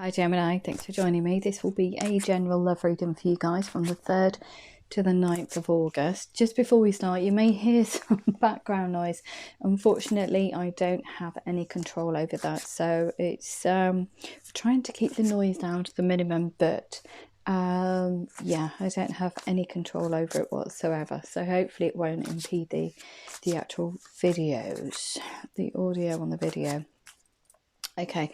Hi Gemini, thanks for joining me. This will be a general love reading for you guys from the 3rd to the 9th of August. Just before we start, you may hear some background noise. Unfortunately, I don't have any control over that, so it's trying to keep the noise down to the minimum, but yeah, I don't have any control over it whatsoever, so hopefully it won't impede the actual videos, the audio on the video. Okay,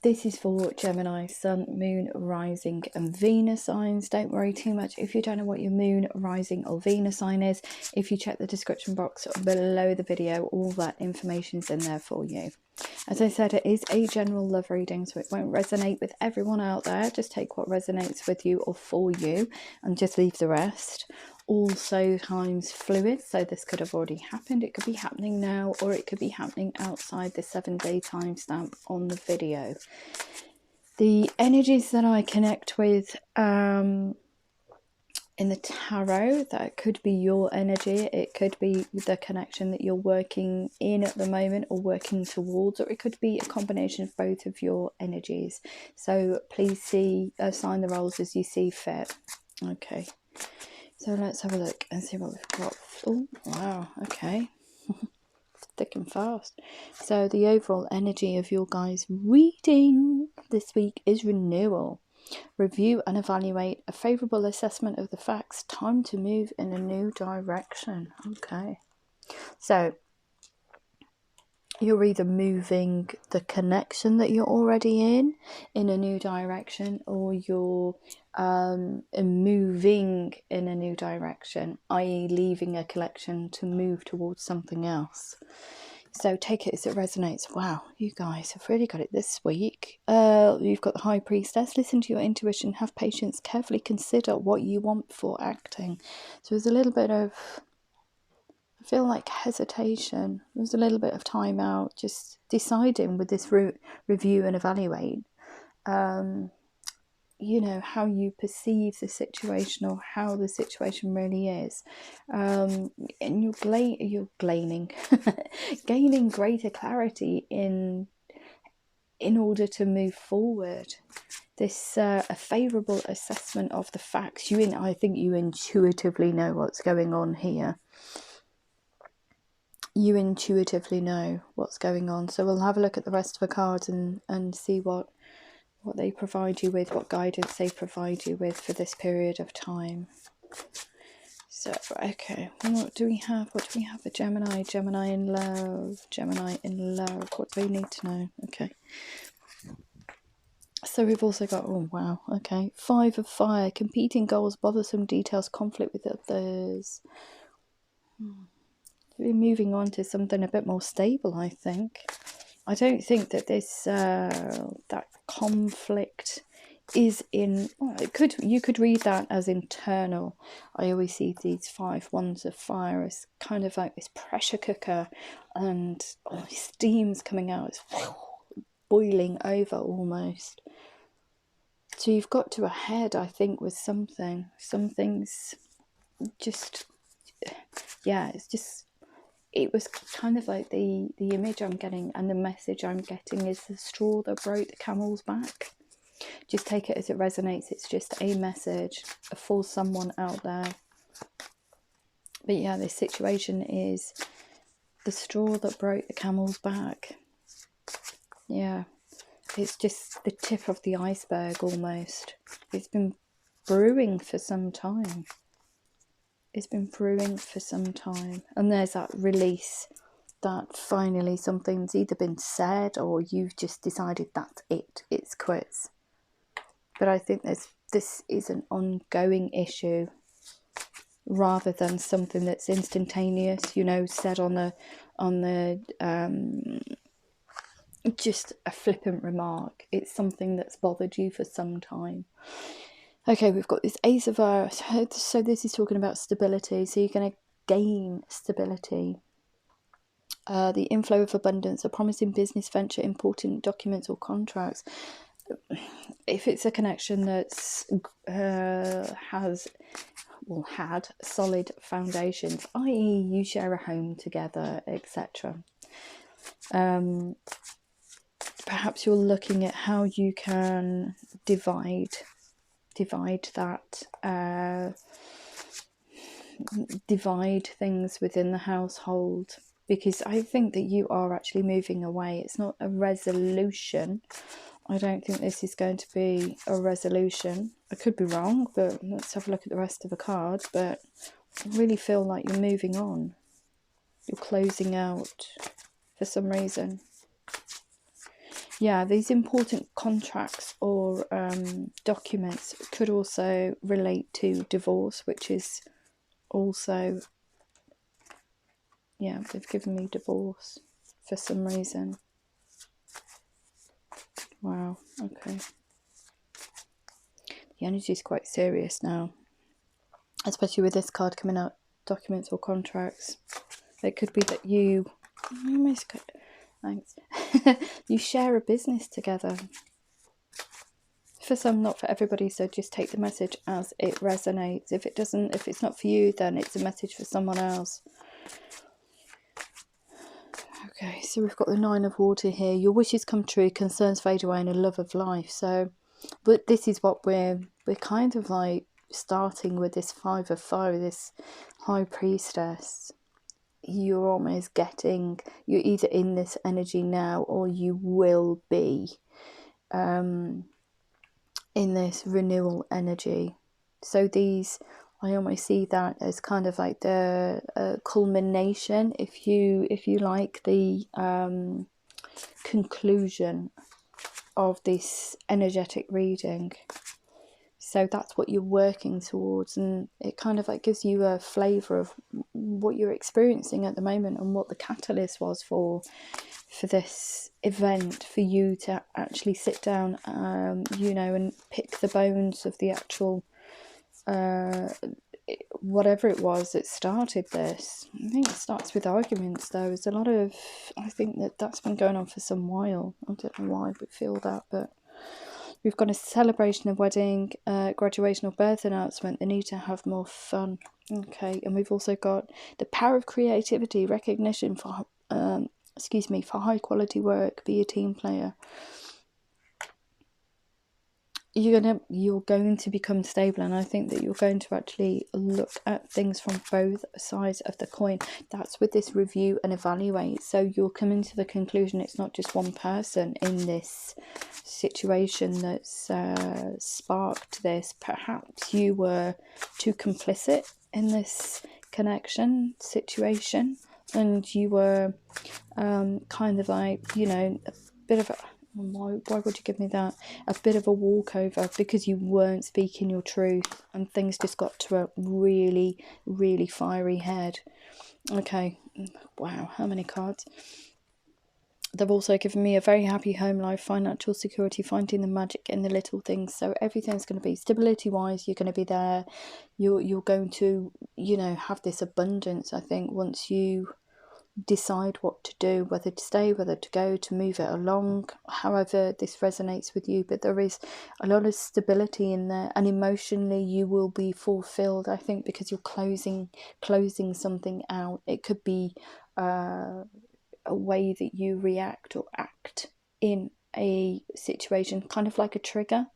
this is for Gemini, Sun, Moon, Rising and Venus signs. Don't worry too much if you don't know what your Moon, Rising or Venus sign is. If you check the description box below the video, all that information's in there for you. As I said, it is a general love reading, so it won't resonate with everyone out there. Just take what resonates with you or for you and just leave the rest. Also time's fluid, so this could have already happened, it could be happening now, or it could be happening outside the 7-day timestamp on the video. The energies that I connect with in the tarot, that could be your energy, it could be the connection that you're working in at the moment or working towards, or it could be a combination of both of your energies. So please assign the roles as you see fit. Okay. So let's have a look and see what we've got. Oh, wow, okay. Thick and fast. So the overall energy of your guys' reading this week is renewal. Review and evaluate a favourable assessment of the facts. Time to move in a new direction. Okay. So you're either moving the connection that you're already in a new direction, or you're moving in a new direction, i.e. leaving a collection to move towards something else. So take it as it resonates. Wow, you guys have really got it this week. You've got the High Priestess. Listen to your intuition, have patience, carefully consider what you want before acting. So there's a little bit of, I feel like, hesitation. There's a little bit of time out, just deciding with this review and evaluate, you know, how you perceive the situation or how the situation really is. And you're gaining greater clarity in order to move forward. This a favourable assessment of the facts. I think you intuitively know what's going on here. You intuitively know what's going on. So we'll have a look at the rest of the cards and see what they provide you with, what guidance they provide you with for this period of time. So, okay, what do we have? What do we have for Gemini? Gemini in love. Gemini in love. What do we need to know? Okay. So we've also got, oh wow, okay. 5 of Fire. Competing goals, bothersome details, conflict with others. We're moving on to something a bit more stable, I think. I don't think that this that conflict is in. Well, you could read that as internal. I always see these 5 wands of fire as kind of like this pressure cooker, and steam's coming out. It's boiling over almost. So you've got to a head, I think, with something. Something's just, yeah, it's just. It was kind of like the image I'm getting and the message I'm getting is the straw that broke the camel's back. Just take it as it resonates. It's just a message for someone out there. But yeah, this situation is the straw that broke the camel's back. Yeah, it's just the tip of the iceberg almost. It's been brewing for some time. It's been brewing for some time, and there's that release that finally something's either been said or you've just decided that's it's quits. But I think this is an ongoing issue rather than something that's instantaneous, you know, said on the just a flippant remark. It's something that's bothered you for some time. Okay, we've got this Ace of Fire. So this is talking about stability. So you're going to gain stability. The inflow of abundance, a promising business venture, important documents or contracts. If it's a connection that's had solid foundations, i.e. you share a home together, etc. perhaps you're looking at how you can divide that, divide things within the household, because I think that you are actually moving away. It's not a resolution. I don't think this is going to be a resolution. I could be wrong, but let's have a look at the rest of the cards. But I really feel like you're moving on. You're closing out for some reason. Yeah, these important contracts or documents could also relate to divorce, which is also, yeah, they've given me divorce for some reason. Wow, okay. The energy is quite serious now, especially with this card coming out, documents or contracts. It could be that you, almost could, thanks, you share a business together. For some, not for everybody, so just take the message as it resonates. If it doesn't, if it's not for you, then it's a message for someone else. Okay, so we've got the Nine of Water here. Your wishes come true, concerns fade away, and a love of life. So, but this is what we're kind of like starting with this Five of Fire, this High Priestess. You're almost getting, you're either in this energy now or you will be in this renewal energy. So these, I almost see that as kind of like the culmination, if you like, the conclusion of this energetic reading. So that's what you're working towards, and it kind of like gives you a flavour of what you're experiencing at the moment and what the catalyst was for this event, for you to actually sit down, you know, and pick the bones of the actual whatever it was that started this. I think it starts with arguments, though. There's a lot of, I think that's been going on for some while. I don't know why we feel that, but we've got a celebration, a wedding, graduation or birth announcement, the need to have more fun. Okay, and we've also got the power of creativity, recognition for, for high quality work, be a team player. You're going to become stable, and I think that you're going to actually look at things from both sides of the coin. That's with this review and evaluate. So you're coming to the conclusion it's not just one person in this situation that's sparked this. Perhaps you were too complicit in this connection situation, and you were kind of like, you know, a bit of a, why would you give me that? A bit of a walkover because you weren't speaking your truth, and things just got to a really, really fiery head. Okay, wow, how many cards? They've also given me a very happy home life, financial security, finding the magic in the little things. So everything's going to be stability wise. You're going to be there. You're going to, you know, have this abundance. I think once you decide what to do, whether to stay, whether to go, to move it along, however this resonates with you, but there is a lot of stability in there, and emotionally you will be fulfilled, I think, because you're closing something out. It could be a way that you react or act in a situation, kind of like a trigger.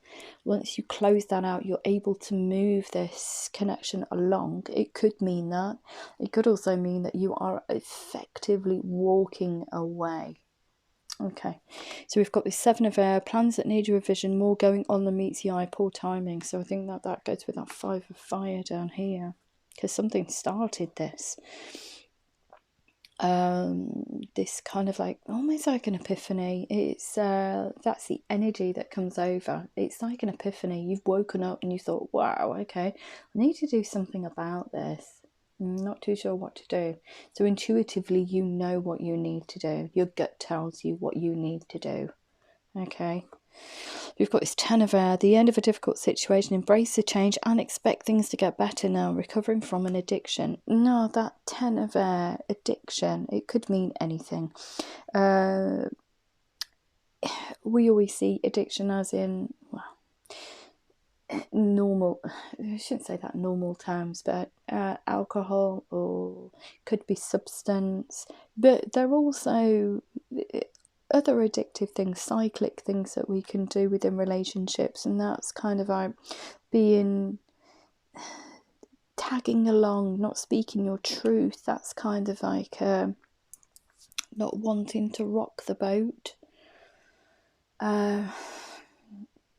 Once you close that out, you're able to move this connection along. It could mean that. It could also mean that you are effectively walking away. Okay, so we've got this Seven of Air, plans that need a revision, more going on than meets the eye, poor timing. So I think that goes with that Five of Fire down here, because something started this. This kind of like almost like an epiphany. It's that's the energy that comes over. It's like an epiphany. You've woken up and you thought, wow, okay, I need to do something about this. I'm not too sure what to do. So intuitively you know what you need to do. Your gut tells you what you need to do. Okay, we've got this Ten of Air, the end of a difficult situation, embrace the change and expect things to get better now, recovering from an addiction. No, that Ten of Air, addiction, it could mean anything. We always see addiction as in, well, normal, I shouldn't say that normal terms, but alcohol, or could be substance, but they're also other addictive things, cyclic things that we can do within relationships, and that's kind of like tagging along, not speaking your truth. That's kind of like not wanting to rock the boat.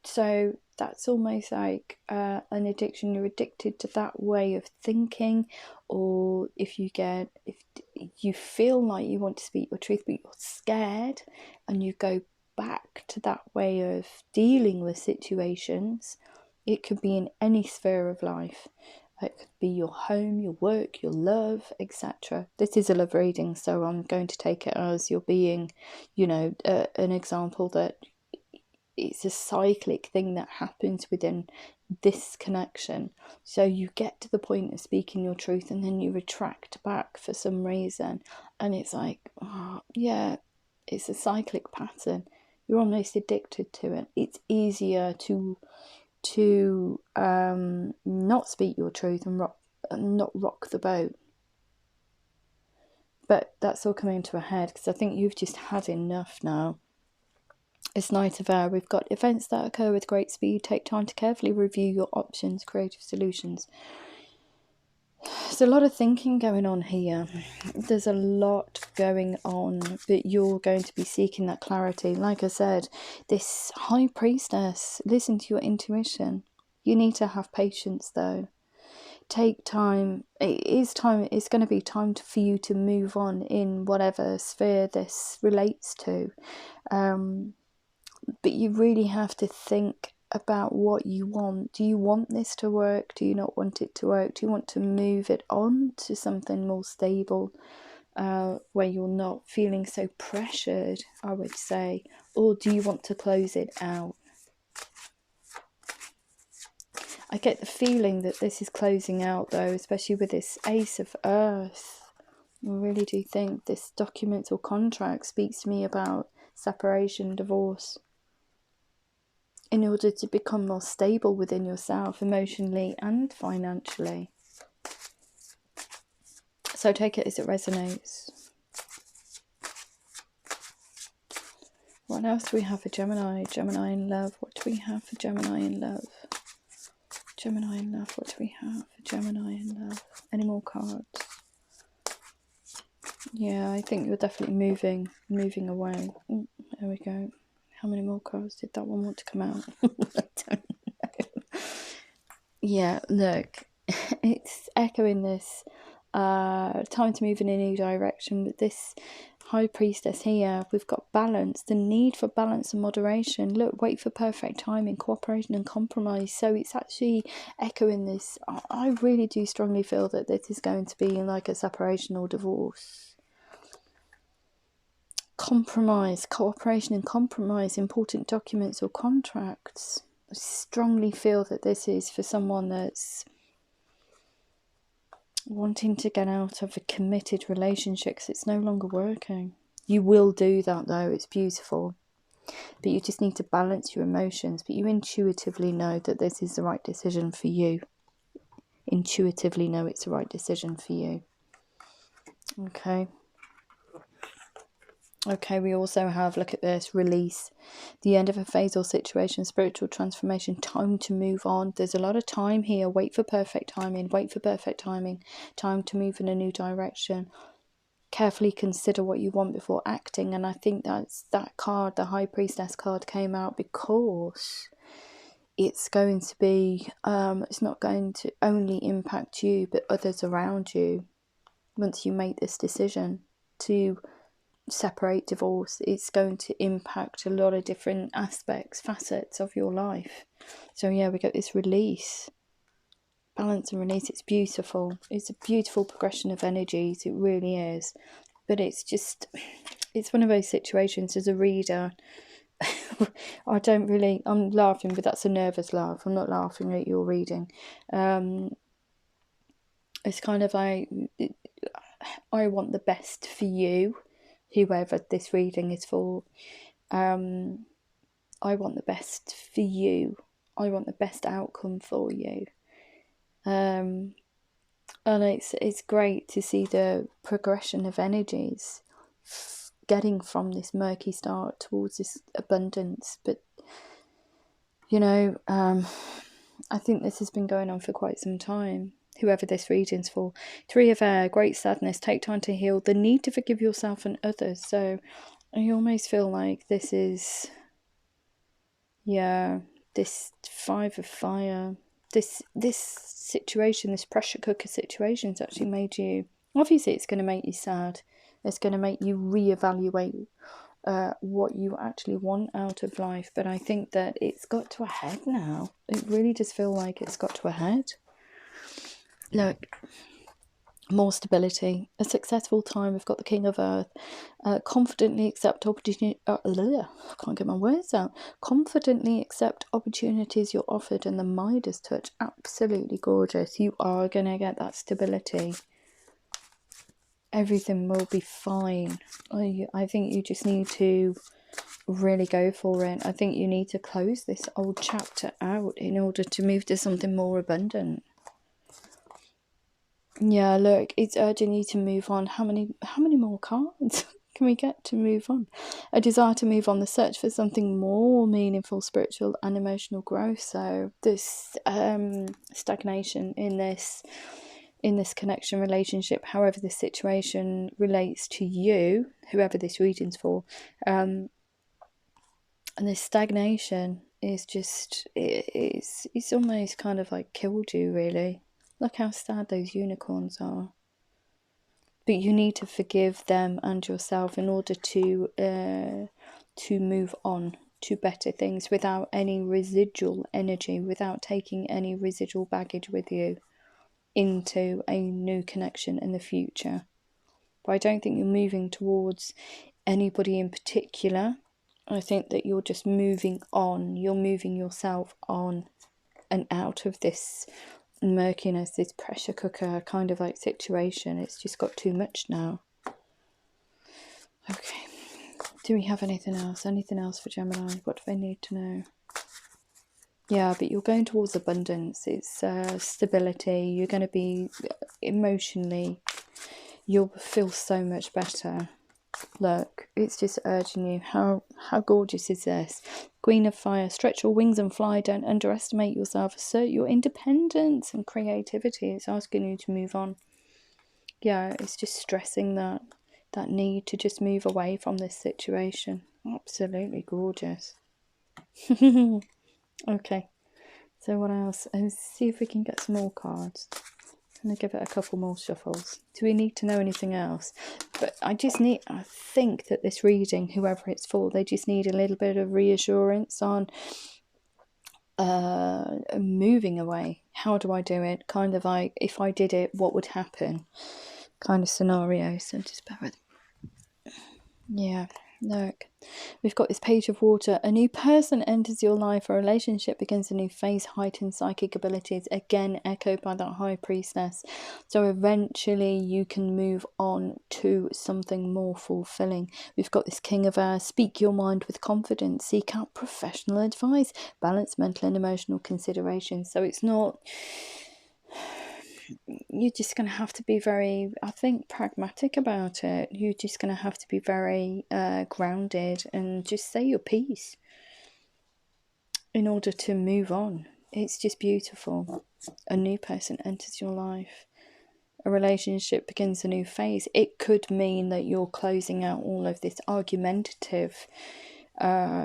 So that's almost like an addiction. You're addicted to that way of thinking, or if you feel like you want to speak your truth but you're scared, and you go back to that way of dealing with situations. It could be in any sphere of life. It could be your home, your work, your love, etc. This is a love reading, so I'm going to take it as you're being, an example that it's a cyclic thing that happens within this connection. So you get to the point of speaking your truth and then you retract back for some reason, and it's like, it's a cyclic pattern. You're almost addicted to it. It's easier to not speak your truth and not rock the boat. But that's all coming to a head because I think you've just had enough now. It's Knight of Air. We've got events that occur with great speed. Take time to carefully review your options, creative solutions. There's a lot of thinking going on here. There's a lot going on, but you're going to be seeking that clarity. Like I said, this High Priestess, listen to your intuition. You need to have patience though. Take time. It's going to be time for you to move on in whatever sphere this relates to. But you really have to think about what you want. Do you want this to work? Do you not want it to work? Do you want to move it on to something more stable, where you're not feeling so pressured, I would say? Or do you want to close it out? I get the feeling that this is closing out though, especially with this Ace of Earth. I really do think this document or contract speaks to me about separation, divorce. In order to become more stable within yourself, emotionally and financially. So take it as it resonates. What else do we have for Gemini? Gemini in love. What do we have for Gemini in love? Gemini in love. What do we have for Gemini in love? Any more cards? Yeah, I think you're definitely moving away. Ooh, there we go. How many more cards did that one want to come out? I don't know. Yeah, look, it's echoing this time to move in a new direction. But this High Priestess here, we've got balance, the need for balance and moderation. Look, wait for perfect timing, cooperation and compromise. So it's actually echoing this. I really do strongly feel that this is going to be like a separation or divorce. Compromise, cooperation and compromise, important documents or contracts. I strongly feel that this is for someone that's wanting to get out of a committed relationship because it's no longer working. You will do that though, it's beautiful. But you just need to balance your emotions. But you intuitively know that this is the right decision for you. Intuitively know it's the right decision for you. Okay. Okay, we also have, look at this, release, the end of a phase or situation, spiritual transformation, time to move on. There's a lot of time here. Wait for perfect timing, time to move in a new direction. Carefully consider what you want before acting. And I think that's that card, the High Priestess card, came out because it's going to be, it's not going to only impact you, but others around you. Once you make this decision to separate, divorce, it's going to impact a lot of different aspects, facets of your life. So yeah, we got this release, balance and release. It's beautiful. It's a beautiful progression of energies. It really is. But it's one of those situations as a reader. I'm laughing, but that's a nervous laugh. I'm not laughing at your reading. It's kind of like, I want the best for you, whoever this reading is for. I want the best for you. I want the best outcome for you. And it's great to see the progression of energies getting from this murky start towards this abundance. But you know, I think this has been going on for quite some time, whoever this reading's for. 3 of Air, great sadness, take time to heal, the need to forgive yourself and others. So I almost feel like this is, yeah, this 5 of Fire, this situation, this pressure cooker situation has actually made you, obviously it's going to make you sad. It's going to make you reevaluate what you actually want out of life. But I think that it's got to a head now. It really does feel like it's got to a head. Look, more stability, a successful time. We've got the King of Earth. Confidently accept opportunity. I can't get my words out. Confidently accept opportunities you're offered, and the Midas touch. Absolutely gorgeous. You are going to get that stability. Everything will be fine. I think you just need to really go for it. I think you need to close this old chapter out in order to move to something more abundant. Yeah, look, it's urging you to move on. How many more cards can we get to move on? A desire to move on, the search for something more meaningful, spiritual and emotional growth. So this stagnation in this connection, relationship, however this situation relates to you, whoever this reading's for, and this stagnation is just, it's almost kind of like killed you, really. Look how sad those unicorns are. But you need to forgive them and yourself in order to move on to better things without any residual energy, without taking any residual baggage with you into a new connection in the future. But I don't think you're moving towards anybody in particular. I think that you're just moving on. You're moving yourself on and out of this murkiness, this pressure cooker kind of like situation. It's just got too much now. Okay. Do we have anything else? Anything else for Gemini? What do they need to know? Yeah, but you're going towards abundance. It's stability. You're going to be emotionally, you'll feel so much better. Look, it's just urging you. How gorgeous is this? Queen of Fire, stretch your wings and fly. Don't underestimate yourself. Assert your independence and creativity. It's asking you to move on. Yeah, it's just stressing that need to just move away from this situation. Absolutely gorgeous. Okay, so what else? Let's see if we can get some more cards. I'm going to give it a couple more shuffles. Do we need to know anything else? But I think that this reading, whoever it's for, they just need a little bit of reassurance on moving away. How do I do it? Kind of like, if I did it, what would happen? Kind of scenario. So just bear with me. Yeah. Look, we've got this Page of Water. A new person enters your life. A relationship begins a new phase. Heightened psychic abilities. Again, echoed by that High Priestess. So eventually you can move on to something more fulfilling. We've got this King of Air. Speak your mind with confidence. Seek out professional advice. Balance mental and emotional considerations. So it's not... You're just going to have to be very, I think, pragmatic about it. You're just going to have to be very grounded and just say your piece in order to move on. It's just beautiful. A new person enters your life. A relationship begins a new phase. It could mean that you're closing out all of this argumentative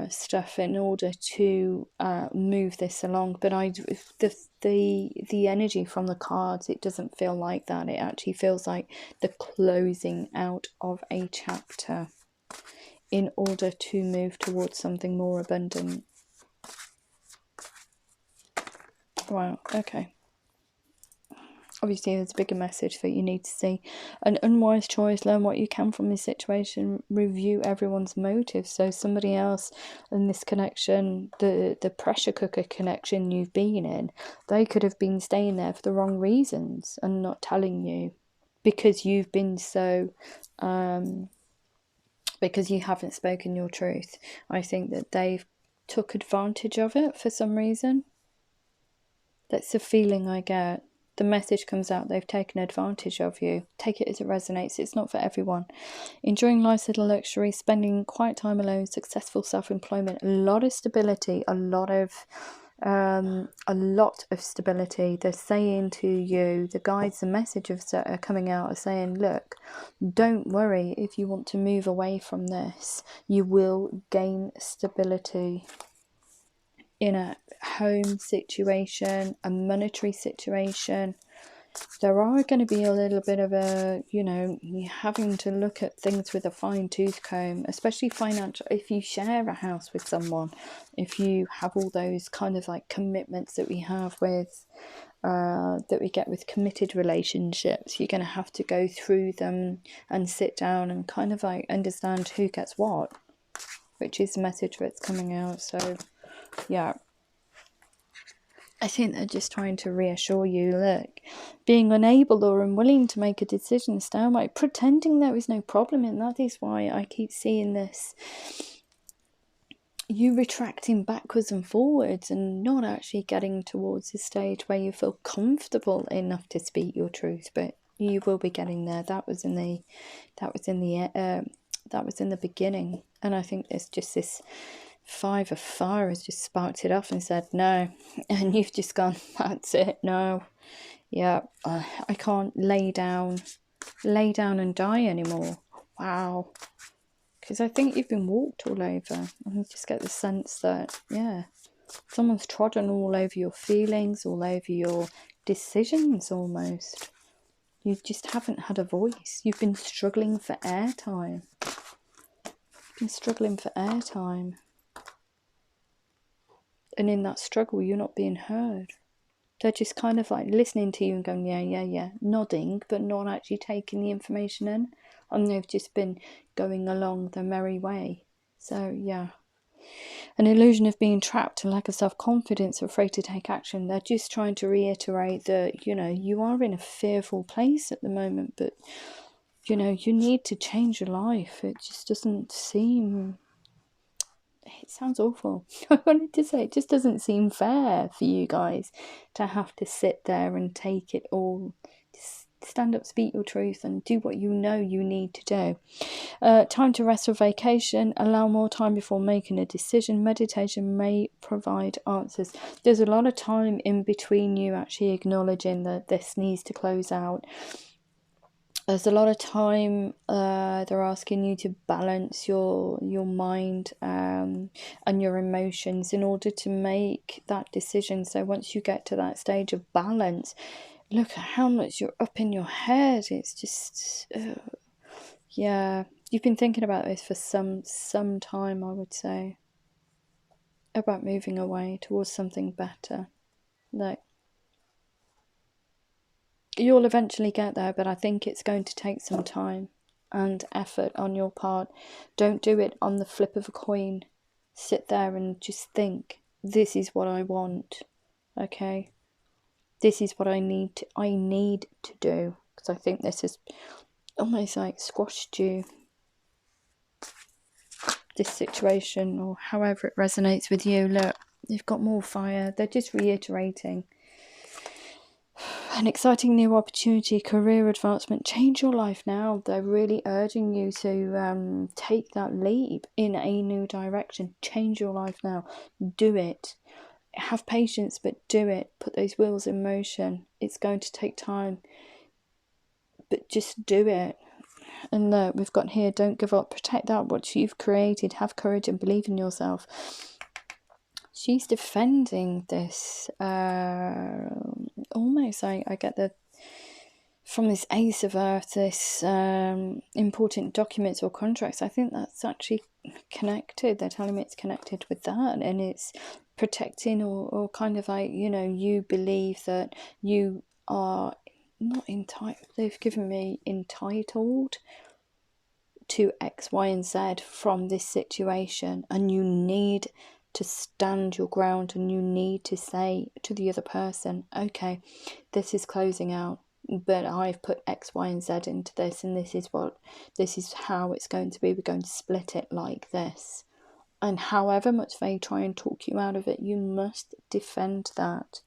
stuff in order to move this along, but the energy from the cards, it doesn't feel like that. It actually feels like the closing out of a chapter in order to move towards something more abundant. Wow, okay. Obviously, there's a bigger message that you need to see. An unwise choice, learn what you can from this situation, review everyone's motives. So somebody else in this connection, the pressure cooker connection you've been in, they could have been staying there for the wrong reasons and not telling you because you've been so... because you haven't spoken your truth. I think that they've took advantage of it for some reason. That's the feeling I get. the message comes out, they've taken advantage of you. Take it as it resonates. It's not for everyone. Enjoying life's little luxury, spending quiet time alone, successful self-employment, a lot of stability, a lot of stability. They're saying to you, the guides, the messages that are coming out are saying, look, don't worry if you want to move away from this. You will gain stability in a home situation, a monetary situation. There are going to be a little bit of a, having to look at things with a fine-tooth comb, especially financial. If you share a house with someone, if you have all those kind of like commitments that we have with, that we get with committed relationships, you're going to have to go through them and sit down and kind of like understand who gets what, which is the message that's coming out. So, yeah. I think they're just trying to reassure you, look, being unable or unwilling to make a decision is downright pretending there is no problem, and that is why I keep seeing this. You retracting backwards and forwards and not actually getting towards a stage where you feel comfortable enough to speak your truth, but you will be getting there. That was in the beginning, and I think there's just this Five of Fire has just sparked it off and said no, and you've just gone, that's it, no, yeah, I can't lay down and die anymore. Wow. Because I think you've been walked all over, and you just get the sense that, yeah, someone's trodden all over your feelings, all over your decisions almost. You just haven't had a voice. You've been struggling for airtime. And in that struggle, you're not being heard. They're just kind of like listening to you and going, yeah, nodding, but not actually taking the information in. And they've just been going along their merry way. So, yeah. An illusion of being trapped, a lack of self-confidence, afraid to take action. They're just trying to reiterate that, you are in a fearful place at the moment, but, you need to change your life. It just doesn't seem... It sounds awful. I wanted to say it just doesn't seem fair for you guys to have to sit there and take it all. Just stand up, speak your truth, and do what you know you need to do. Time to rest or vacation. Allow more time before making a decision. Meditation may provide answers. There's a lot of time in between you actually acknowledging that this needs to close out. There's a lot of time they're asking you to balance your mind and your emotions in order to make that decision. So once you get to that stage of balance, look at how much you're up in your head. It's just, yeah, you've been thinking about this for some time, I would say, about moving away towards something better. Like, you'll eventually get there, but I think it's going to take some time and effort on your part. Don't do it on the flip of a coin. Sit there and just think, this is what I want, okay? This is what I need to do, because I think this is almost like squashed you, this situation, or however it resonates with you. Look, you've got more fire. They're just reiterating an exciting new opportunity, career advancement. Change your life now. They're really urging you to take that leap in a new direction. Change your life now. Do it. Have patience, but do it. Put those wheels in motion. It's going to take time, but just do it. And look, we've got here, don't give up. Protect that what you've created. Have courage and believe in yourself. She's defending this, almost I get from this Ace of Earth, this important documents or contracts. I think that's actually connected. They're telling me it's connected with that, and it's protecting or kind of like, you believe that you are not entitled. They've given me entitled to X, Y, and Z from this situation, and you need to stand your ground, and you need to say to the other person, okay, this is closing out, but I've put X, Y, and Z into this, and this is how it's going to be. We're going to split it like this. And however much they try and talk you out of it, you must defend that.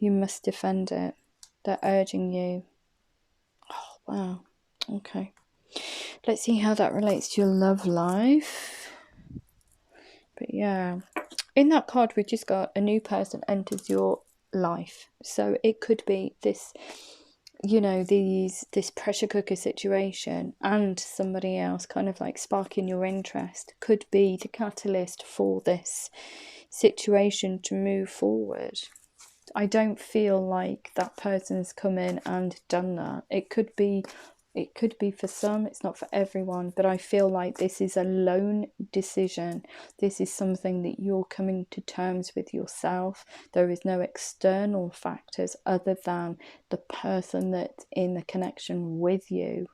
You must defend it. They're urging you. Oh, wow. Okay. Let's see how that relates to your love life. But yeah, in that card we just got a new person enters your life. So it could be this, you know, this pressure cooker situation, and somebody else kind of like sparking your interest could be the catalyst for this situation to move forward. I don't feel like that person's come in and done that. It could be for some, it's not for everyone, but I feel like this is a lone decision. This is something that you're coming to terms with yourself. There is no external factors other than the person that's in the connection with you.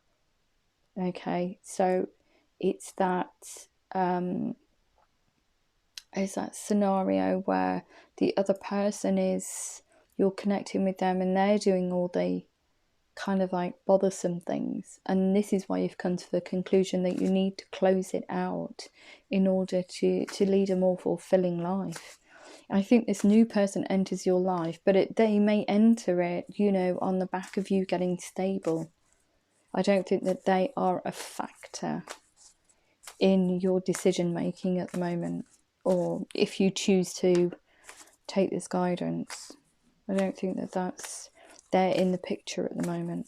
Okay, so it's that scenario where the other person is, you're connecting with them and they're doing all the kind of like bothersome things, and this is why you've come to the conclusion that you need to close it out in order to lead a more fulfilling life. I think this new person enters your life, but they may enter it, you know, on the back of you getting stable. I don't think that they are a factor in your decision making at the moment, or if you choose to take this guidance. I don't think that they're in the picture at the moment.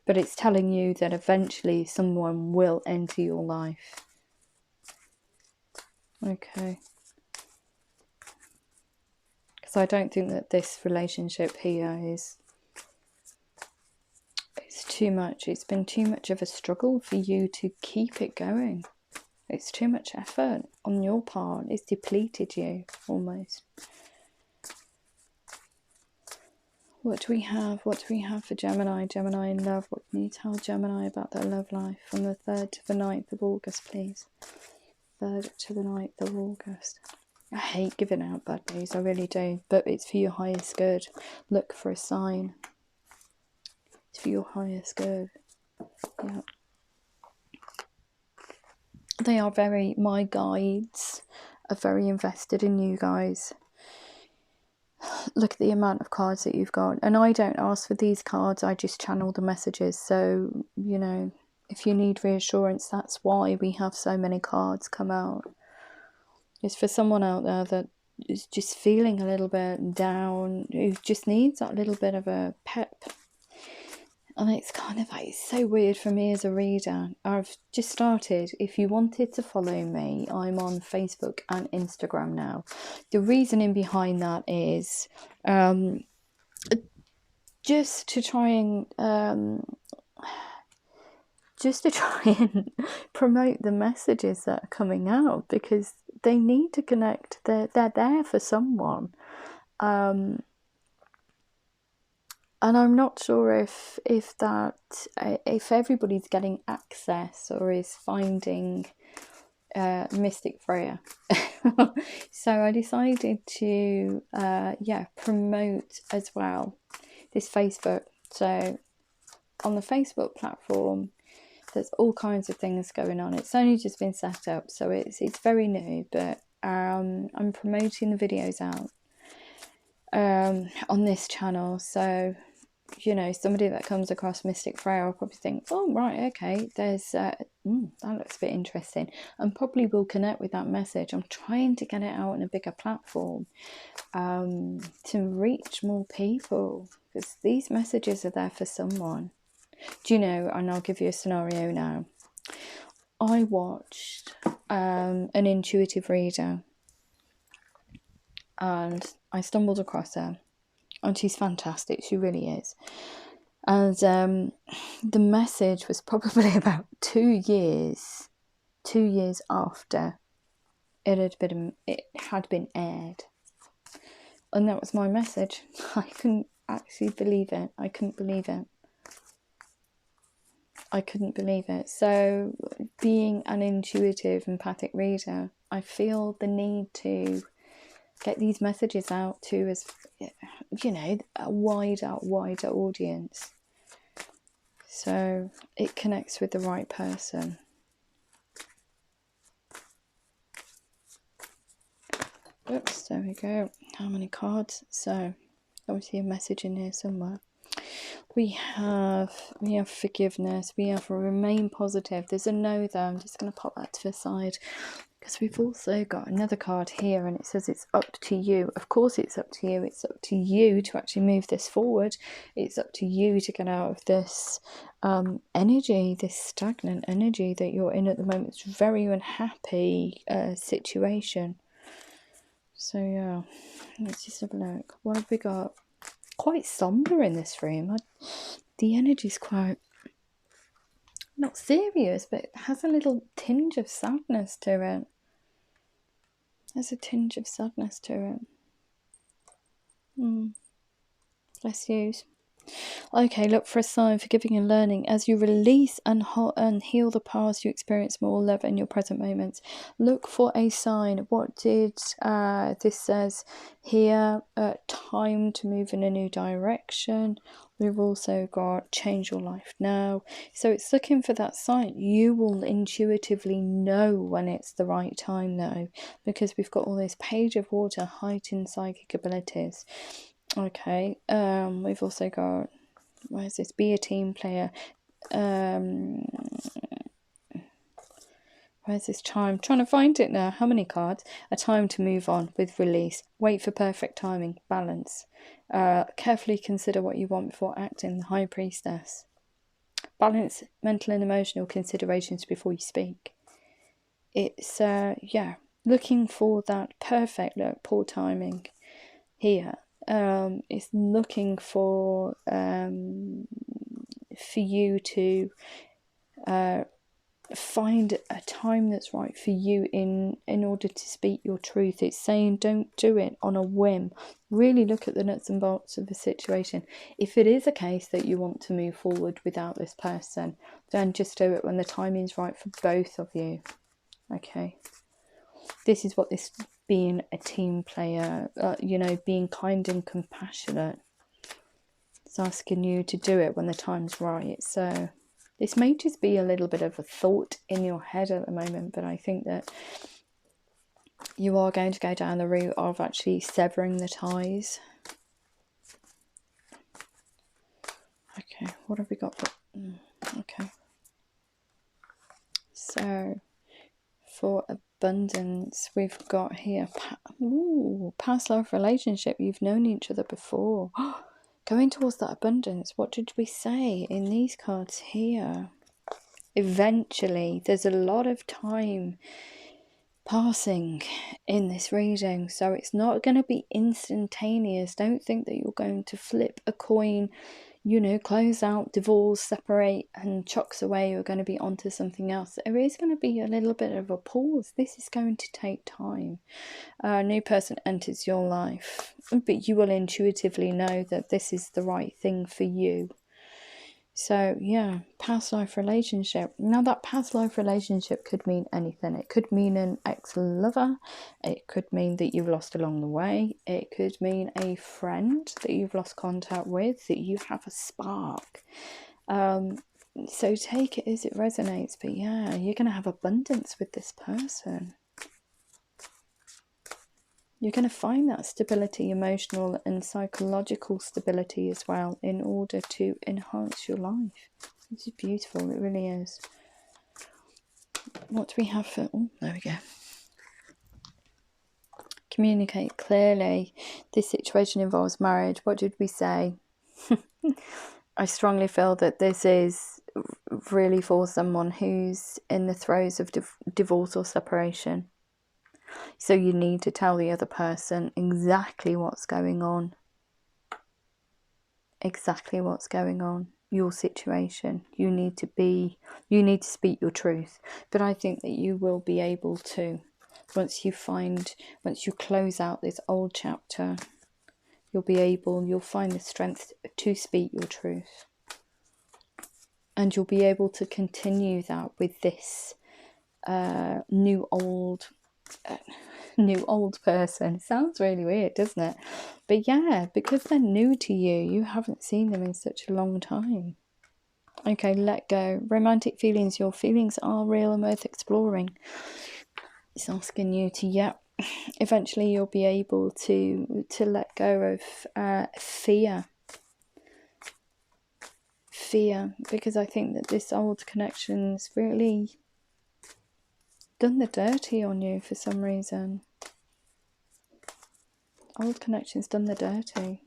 But it's telling you that eventually someone will enter your life. Okay. Because I don't think that this relationship here it's too much. It's been too much of a struggle for you to keep it going. It's too much effort on your part. It's depleted you almost. What do we have? What do we have for Gemini? Gemini in love. What can you tell Gemini about their love life from the 3rd to the 9th of August, please? 3rd to the 9th of August. I hate giving out bad news, I really do. But it's for your highest good. Look for a sign. It's for your highest good. Yeah. They are my guides are very invested in you guys. Look at the amount of cards that you've got. And I don't ask for these cards, I just channel the messages. So, you know, if you need reassurance, that's why we have so many cards come out. It's for someone out there that is just feeling a little bit down, who just needs that little bit of a pep. And it's kind of like, it's so weird for me as a reader. I've just started. If you wanted to follow me, I'm on Facebook and Instagram now. The reasoning behind that is just to try and promote the messages that are coming out, because they need to connect. They're there for someone. And I'm not sure if everybody's getting access or is finding Mystic Freya. So I decided to promote as well this Facebook. So on the Facebook platform, there's all kinds of things going on. It's only just been set up, so it's very new, but I'm promoting the videos out on this channel. So, you know, somebody that comes across Mystic Freya will probably think, oh, right, okay, there's that looks a bit interesting, and probably will connect with that message. I'm trying to get it out on a bigger platform to reach more people, because these messages are there for someone. Do you know, and I'll give you a scenario now. I watched an intuitive reader, and I stumbled across her. And she's fantastic, she really is. And the message was probably about 2 years after it had been aired. And that was my message. I couldn't actually believe it. I couldn't believe it. So, being an intuitive, empathic reader, I feel the need to get these messages out to, as you know, a wider audience, so it connects with the right person. Oops, there we go. How many cards? So obviously a message in here somewhere. We have forgiveness. We have remain positive. There's a no there. I'm just going to pop that to the side because we've also got another card here, and it says it's up to you. Of course it's up to you. It's up to you to actually move this forward. It's up to you to get out of this energy, this stagnant energy that you're in at the moment. It's a very unhappy situation. So yeah, let's just have a look. What have we got? Quite somber in this room. The energy's quite not serious, but it has a little tinge of sadness to it. There's a tinge of sadness to it. Bless you. Okay, look for a sign, forgiving and learning. As you release and heal the past, you experience more love in your present moments. Look for a sign. What did this says here? Time to move in a new direction. We've also got change your life now. So it's looking for that sign. You will intuitively know when it's the right time though, because we've got all this Page of Water, heightened psychic abilities. Okay, we've also got, where is this? Be a team player. Where's this chime? Trying to find it now. How many cards? A time to move on with release. Wait for perfect timing. Balance. Carefully consider what you want before acting. The High Priestess. Balance mental and emotional considerations before you speak. It's, yeah, looking for that perfect, look, poor timing here. It's looking for you to find a time that's right for you in order to speak your truth. It's saying don't do it on a whim. Really look at the nuts and bolts of the situation. If it is a case that you want to move forward without this person, then just do it when the timing's right for both of you. Okay, this is what this being a team player, being kind and compassionate. It's asking you to do it when the time's right. So this may just be a little bit of a thought in your head at the moment, but I think that you are going to go down the route of actually severing the ties. Okay, what have we got? Okay. So for abundance, we've got here past life relationship. You've known each other before. Going towards that abundance. What did we say in these cards here? Eventually, there's a lot of time passing in this reading, so it's not going to be instantaneous. Don't think that you're going to flip a coin, close out, divorce, separate, and chucks away. You're going to be onto something else. There is going to be a little bit of a pause. This is going to take time. A new person enters your life, but you will intuitively know that this is the right thing for you. So yeah, past life relationship. Now that past life relationship could mean anything. It could mean an ex-lover. It could mean that you've lost along the way. It could mean a friend that you've lost contact with, that you have a spark. So take it as it resonates. But yeah, you're going to have abundance with this person. You're going to find that stability, emotional and psychological stability as well, in order to enhance your life. This is beautiful, it really is. What do we have for... Oh, there we go. Communicate clearly. This situation involves marriage. What did we say? I strongly feel that this is really for someone who's in the throes of divorce or separation. So you need to tell the other person exactly what's going on. Exactly what's going on. Your situation. You need to speak your truth. But I think that you will be able to. Once you close out this old chapter, you'll find the strength to speak your truth. And you'll be able to continue that with this new old person. Sounds really weird, doesn't it? But yeah, because they're new to you, you haven't seen them in such a long time. Okay, let go. Romantic feelings. Your feelings are real and worth exploring. It's asking you to, eventually you'll be able to let go of fear, because I think that this old connection's really done the dirty on you for some reason. Old connection's done the dirty.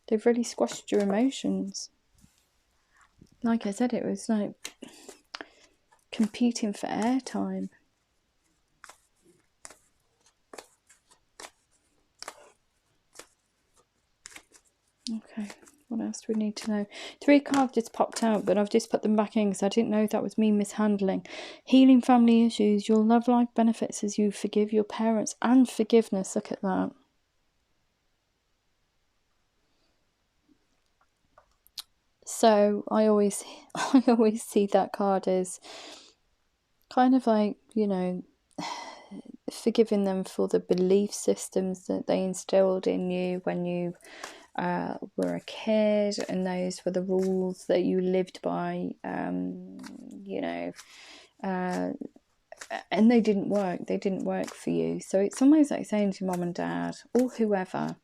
They've really squashed your emotions. Like I said, it was like competing for airtime. Okay, what else do we need to know? 3 cards just popped out, but I've just put them back in because I didn't know if that was me mishandling. Healing family issues. Your love life benefits as you forgive your parents, and forgiveness. Look at that. So I always see that card as kind of like, you know, forgiving them for the belief systems that they instilled in you when you were a kid, and those were the rules that you lived by, you know, and they didn't work for you. So it's almost like saying to mom and dad or whoever,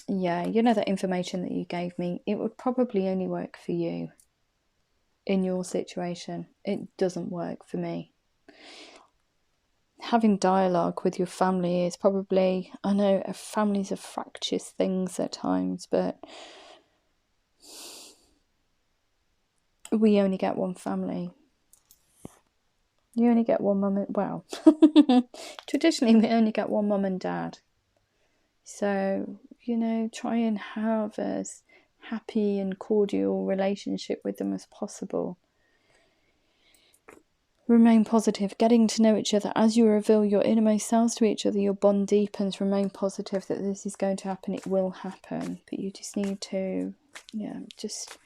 yeah, you know, that information that you gave me, it would probably only work for you in your situation. It doesn't work for me. Having dialogue with your family is probably, I know families are fractious things at times, but we only get one family. You only get one mum and, well, traditionally we only get one mum and dad. So, you know, try and have as happy and cordial relationship with them as possible. Remain positive. Getting to know each other. As you reveal your innermost selves to each other, your bond deepens. Remain positive that this is going to happen. It will happen. But you just need to, yeah, just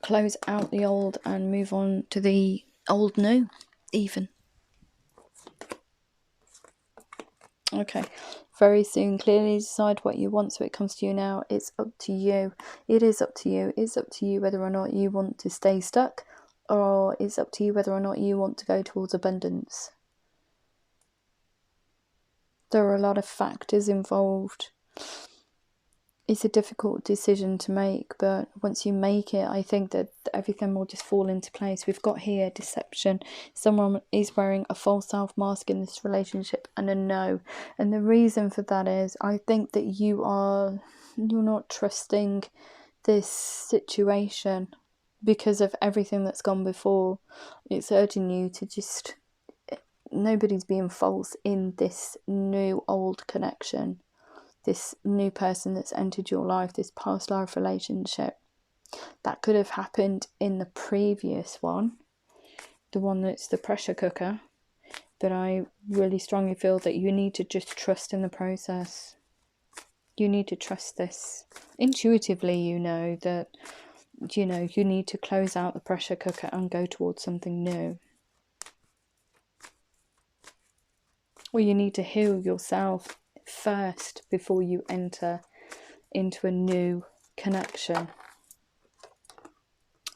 close out the old and move on to the old new, even. Okay. Very soon, clearly decide what you want. So it comes to you now. It's up to you. It is up to you. It's up to you whether or not you want to stay stuck, or it's up to you whether or not you want to go towards abundance. There are a lot of factors involved. It's a difficult decision to make, but once you make it, I think that everything will just fall into place. We've got here deception. Someone is wearing a false self mask in this relationship, and a no. And the reason for that is, I think that you're not trusting this situation because of everything that's gone before. It's urging you to just, nobody's being false in this new old connection. This new person that's entered your life, this past life relationship. That could have happened in the previous one, the one that's the pressure cooker. But I really strongly feel that you need to just trust in the process. You need to trust this. Intuitively, you know that, you know, you need to close out the pressure cooker and go towards something new. Or you need to heal yourself first before you enter into a new connection.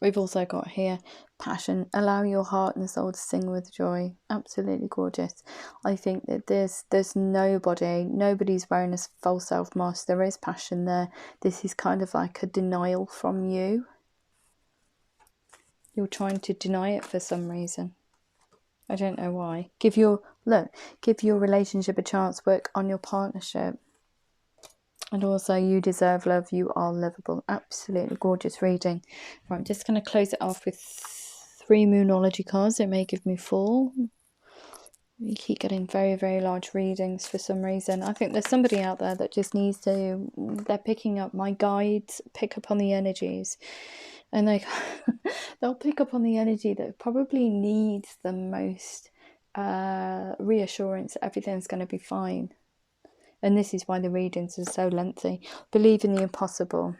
We've also got here passion. Allow your heart and soul to sing with joy. Absolutely gorgeous. I think that there's nobody's wearing a false self mask. There is passion there. This is kind of like a denial from you. You're trying to deny it for some reason. I don't know why. Give your relationship a chance. Work on your partnership. And also, you deserve love. You are lovable. Absolutely gorgeous reading. Right, I'm just going to close it off with 3 Moonology cards. It may give me 4. You keep getting very, very large readings for some reason. I think there's somebody out there that just needs to, they're picking up my guides, pick up on the energies. And they'll pick up on the energy that probably needs the most reassurance that everything's going to be fine. And this is why the readings are so lengthy. Believe in the impossible.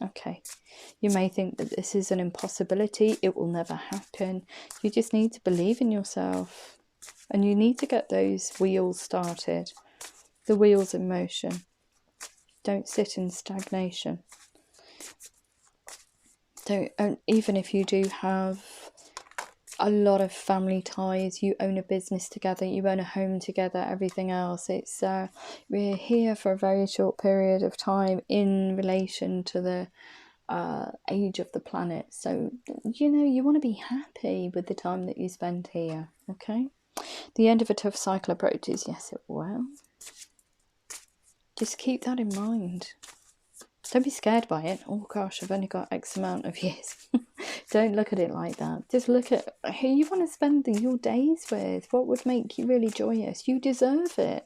Okay. You may think that this is an impossibility. It will never happen. You just need to believe in yourself. And you need to get those wheels started. The wheels in motion. Don't sit in stagnation. Even if you do have a lot of family ties. You own a business together, you own a home together, everything else. It's we're here for a very short period of time in relation to the age of the planet. So, you know, you want to be happy with the time that you spend here, okay? The end of a tough cycle approaches. Yes, it will. Just keep that in mind. Don't be scared by it. Oh gosh, I've only got X amount of years. Don't look at it like that. Just look at who you want to spend your days with. What would make you really joyous? You deserve it.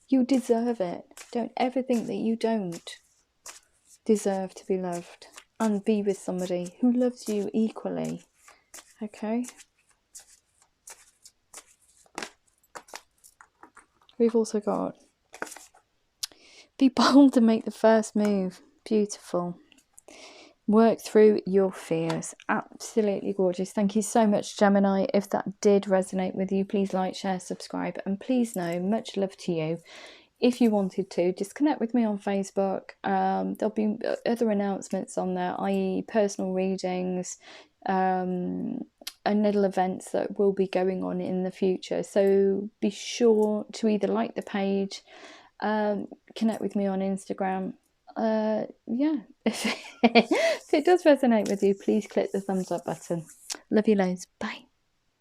You deserve it. Don't ever think that you don't deserve to be loved and be with somebody who loves you equally. Okay? We've also got be bold and make the first move. Beautiful. Work through your fears. Absolutely gorgeous. Thank you so much, Gemini. If that did resonate with you, please like, share, subscribe, and please know, much love to you. If you wanted to, just connect with me on Facebook. There'll be other announcements on there, i.e. personal readings, and little events that will be going on in the future. So be sure to either like the page, connect with me on Instagram. Yeah, if it does resonate with you, please click the thumbs up button. Love you loads. Bye.